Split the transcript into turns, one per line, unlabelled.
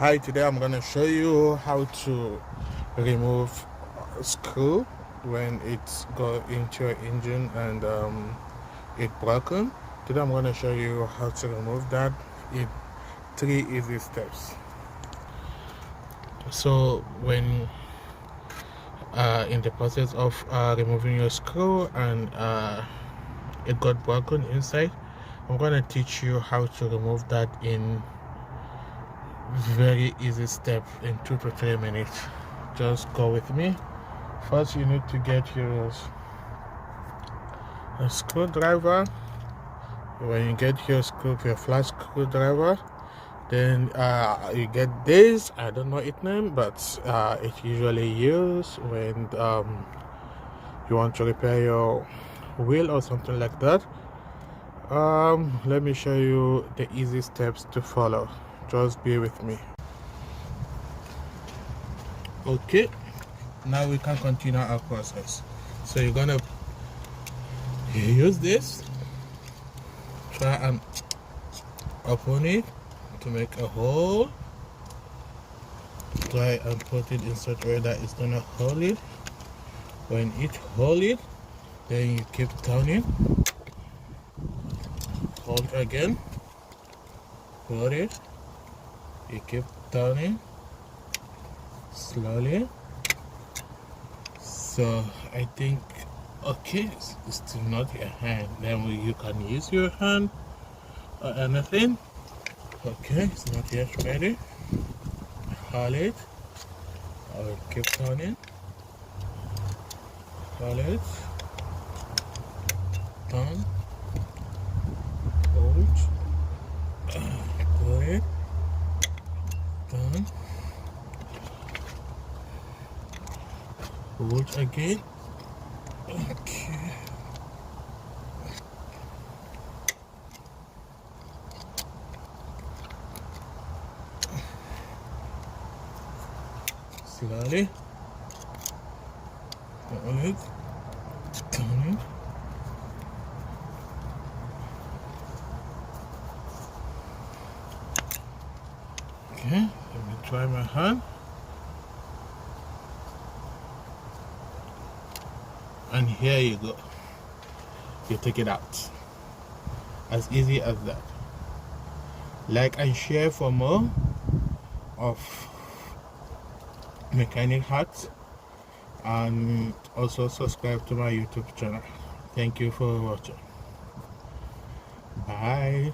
Hi, today I'm gonna show you how to remove a screw when it's go into your engine and it broken. Today I'm gonna show you how to remove that in 3 easy steps. So when in the process of removing your screw and it got broken inside, I'm gonna teach you how to remove that in very easy step in 2 to 3 minutes. Just go with me. First you need to get your screwdriver. When you get your flat screwdriver, then you get this, I don't know its name, but it's usually used when you want to repair your wheel or something like that. Let me show you the easy steps to follow. Just be with me. Okay, now we can continue our process. So you're gonna use this, try and open it to make a hole, try and put it in such a way that it's gonna hold it. When it hold it, then you keep turning, hold again, hold it, you keep turning slowly. So I think okay, it's still not your hand, then you can use your hand or anything. Okay, it's not yet ready. Hold it, I will keep turning, hold it, turn, hold, hold it, turn, hold again. Okay. Slowly, hold it, turn it. Okay, let me try my hand. And here you go. You take it out. As easy as that. Like and share for more of mechanic hacks, and also subscribe to my YouTube channel. Thank you for watching. Bye.